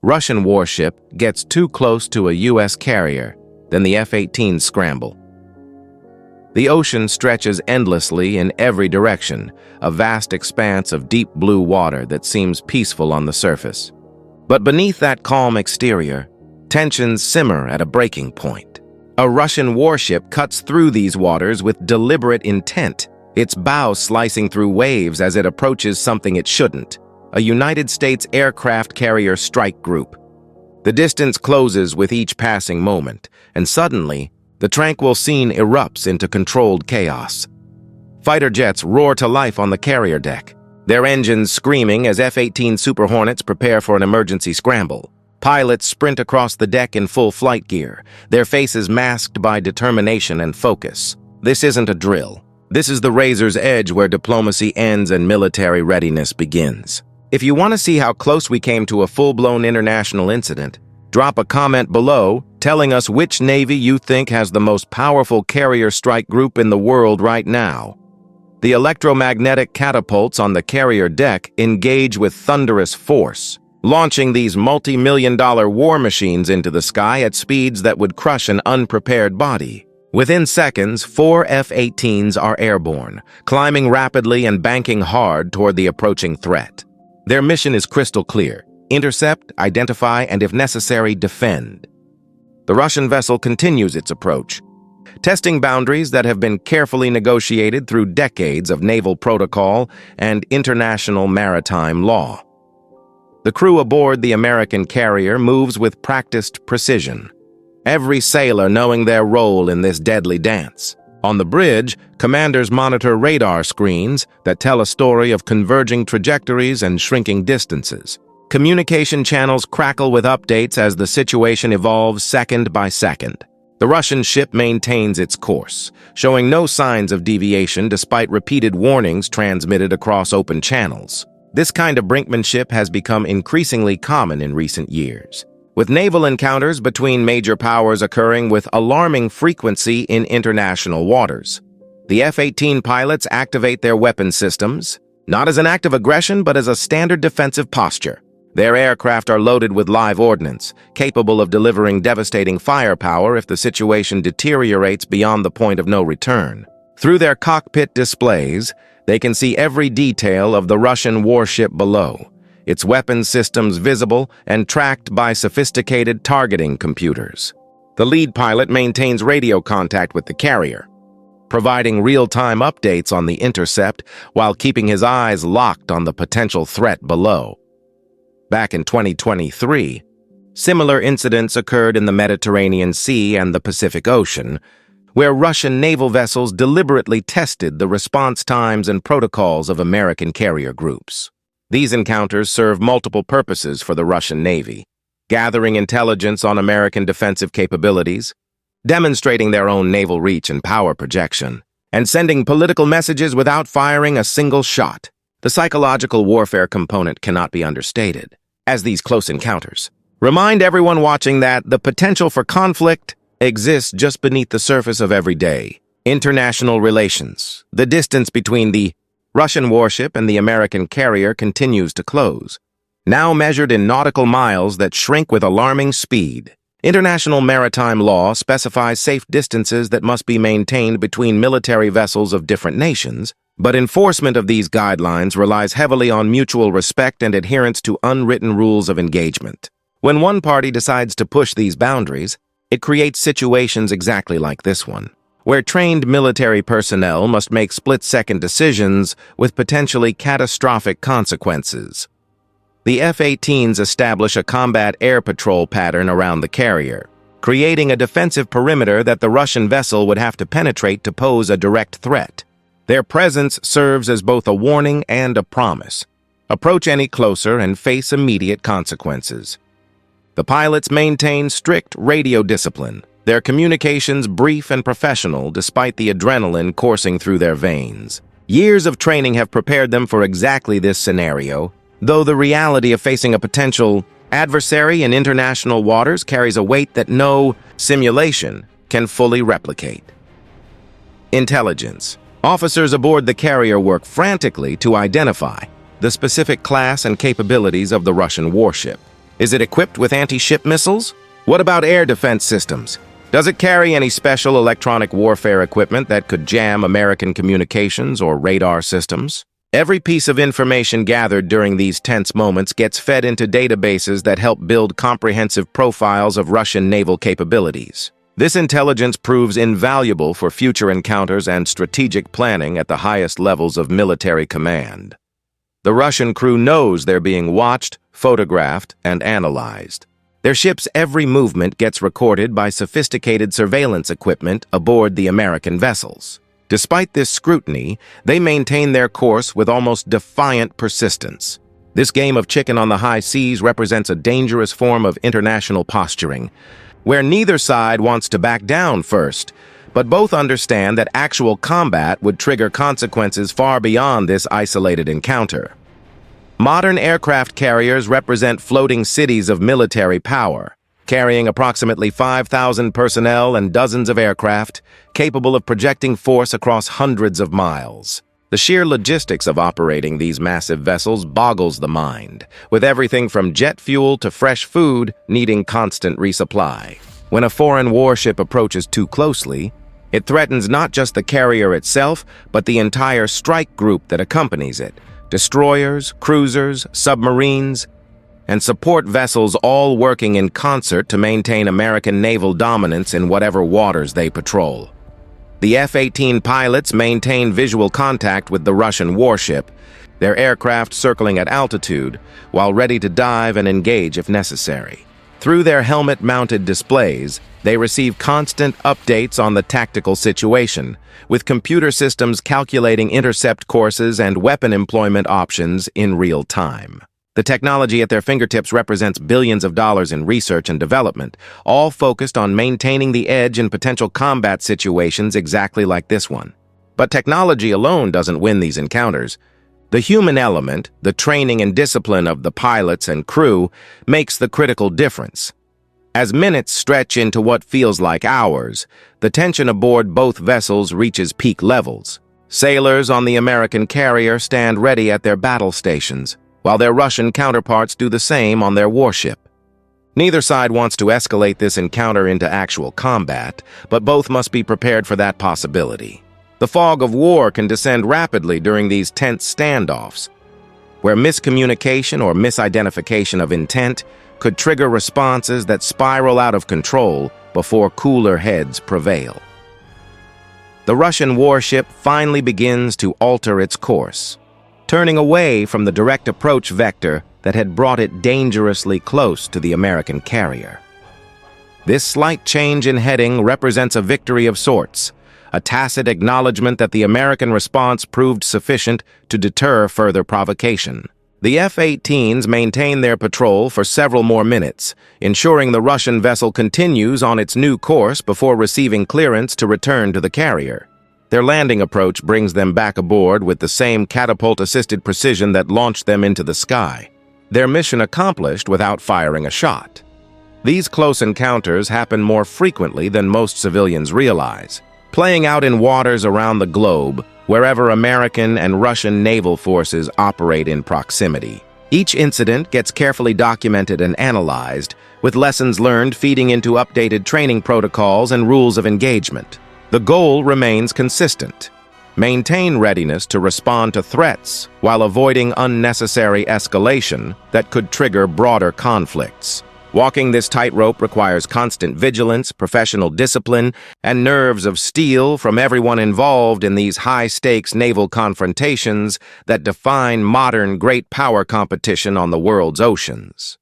Russian warship gets too close to a U.S. carrier, then the F-18s scramble. The ocean stretches endlessly in every direction, a vast expanse of deep blue water that seems peaceful on the surface. But beneath that calm exterior, tensions simmer at a breaking point. A Russian warship cuts through these waters with deliberate intent, its bow slicing through waves as it approaches something it shouldn't, a United States aircraft carrier strike group. The distance closes with each passing moment, and suddenly, the tranquil scene erupts into controlled chaos. Fighter jets roar to life on the carrier deck, their engines screaming as F-18 Super Hornets prepare for an emergency scramble. Pilots sprint across the deck in full flight gear, their faces masked by determination and focus. This isn't a drill. This is the razor's edge where diplomacy ends and military readiness begins. If you want to see how close we came to a full-blown international incident, drop a comment below telling us which Navy you think has the most powerful carrier strike group in the world right now. The electromagnetic catapults on the carrier deck engage with thunderous force, launching these multi-million-dollar war machines into the sky at speeds that would crush an unprepared body. Within seconds, 4 F-18s are airborne, climbing rapidly and banking hard toward the approaching threat. Their mission is crystal clear: intercept, identify, and if necessary, defend. The Russian vessel continues its approach, testing boundaries that have been carefully negotiated through decades of naval protocol and international maritime law. The crew aboard the American carrier moves with practiced precision, every sailor knowing their role in this deadly dance. On the bridge, commanders monitor radar screens that tell a story of converging trajectories and shrinking distances. Communication channels crackle with updates as the situation evolves second by second. The Russian ship maintains its course, showing no signs of deviation despite repeated warnings transmitted across open channels. This kind of brinkmanship has become increasingly common in recent years, with naval encounters between major powers occurring with alarming frequency in international waters. The F-18 pilots activate their weapon systems, not as an act of aggression but as a standard defensive posture. Their aircraft are loaded with live ordnance, capable of delivering devastating firepower if the situation deteriorates beyond the point of no return. Through their cockpit displays, they can see every detail of the Russian warship below, its weapon systems visible and tracked by sophisticated targeting computers. The lead pilot maintains radio contact with the carrier, providing real-time updates on the intercept while keeping his eyes locked on the potential threat below. Back in 2023, similar incidents occurred in the Mediterranean Sea and the Pacific Ocean, where Russian naval vessels deliberately tested the response times and protocols of American carrier groups. These encounters serve multiple purposes for the Russian Navy: gathering intelligence on American defensive capabilities, demonstrating their own naval reach and power projection, and sending political messages without firing a single shot. The psychological warfare component cannot be understated, as these close encounters remind everyone watching that the potential for conflict exists just beneath the surface of everyday international relations. The distance between the Russian warship and the American carrier continues to close, now measured in nautical miles that shrink with alarming speed. International maritime law specifies safe distances that must be maintained between military vessels of different nations, but enforcement of these guidelines relies heavily on mutual respect and adherence to unwritten rules of engagement. When one party decides to push these boundaries, it creates situations exactly like this one, where trained military personnel must make split-second decisions with potentially catastrophic consequences. The F-18s establish a combat air patrol pattern around the carrier, creating a defensive perimeter that the Russian vessel would have to penetrate to pose a direct threat. Their presence serves as both a warning and a promise. Approach any closer and face immediate consequences. The pilots maintain strict radio discipline, their communications brief and professional despite the adrenaline coursing through their veins. Years of training have prepared them for exactly this scenario, though the reality of facing a potential adversary in international waters carries a weight that no simulation can fully replicate. Intelligence. Officers aboard the carrier work frantically to identify the specific class and capabilities of the Russian warship. Is it equipped with anti-ship missiles? What about air defense systems? Does it carry any special electronic warfare equipment that could jam American communications or radar systems? Every piece of information gathered during these tense moments gets fed into databases that help build comprehensive profiles of Russian naval capabilities. This intelligence proves invaluable for future encounters and strategic planning at the highest levels of military command. The Russian crew knows they're being watched, photographed, and analyzed. Their ship's every movement gets recorded by sophisticated surveillance equipment aboard the American vessels. Despite this scrutiny, they maintain their course with almost defiant persistence. This game of chicken on the high seas represents a dangerous form of international posturing, where neither side wants to back down first, but both understand that actual combat would trigger consequences far beyond this isolated encounter. Modern aircraft carriers represent floating cities of military power, carrying approximately 5,000 personnel and dozens of aircraft, capable of projecting force across hundreds of miles. The sheer logistics of operating these massive vessels boggles the mind, with everything from jet fuel to fresh food needing constant resupply. When a foreign warship approaches too closely, it threatens not just the carrier itself, but the entire strike group that accompanies it: destroyers, cruisers, submarines, and support vessels all working in concert to maintain American naval dominance in whatever waters they patrol. The F-18 pilots maintain visual contact with the Russian warship, their aircraft circling at altitude, while ready to dive and engage if necessary. Through their helmet-mounted displays, they receive constant updates on the tactical situation, with computer systems calculating intercept courses and weapon employment options in real time. The technology at their fingertips represents billions of dollars in research and development, all focused on maintaining the edge in potential combat situations exactly like this one. But technology alone doesn't win these encounters. The human element, the training and discipline of the pilots and crew, makes the critical difference. As minutes stretch into what feels like hours, the tension aboard both vessels reaches peak levels. Sailors on the American carrier stand ready at their battle stations, while their Russian counterparts do the same on their warship. Neither side wants to escalate this encounter into actual combat, but both must be prepared for that possibility. The fog of war can descend rapidly during these tense standoffs, where miscommunication or misidentification of intent could trigger responses that spiral out of control before cooler heads prevail. The Russian warship finally begins to alter its course, turning away from the direct approach vector that had brought it dangerously close to the American carrier. This slight change in heading represents a victory of sorts, a tacit acknowledgement that the American response proved sufficient to deter further provocation. The F-18s maintain their patrol for several more minutes, ensuring the Russian vessel continues on its new course before receiving clearance to return to the carrier. Their landing approach brings them back aboard with the same catapult-assisted precision that launched them into the sky. Their mission accomplished without firing a shot. These close encounters happen more frequently than most civilians realize, playing out in waters around the globe, wherever American and Russian naval forces operate in proximity. Each incident gets carefully documented and analyzed, with lessons learned feeding into updated training protocols and rules of engagement. The goal remains consistent: maintain readiness to respond to threats while avoiding unnecessary escalation that could trigger broader conflicts. Walking this tightrope requires constant vigilance, professional discipline, and nerves of steel from everyone involved in these high-stakes naval confrontations that define modern great power competition on the world's oceans.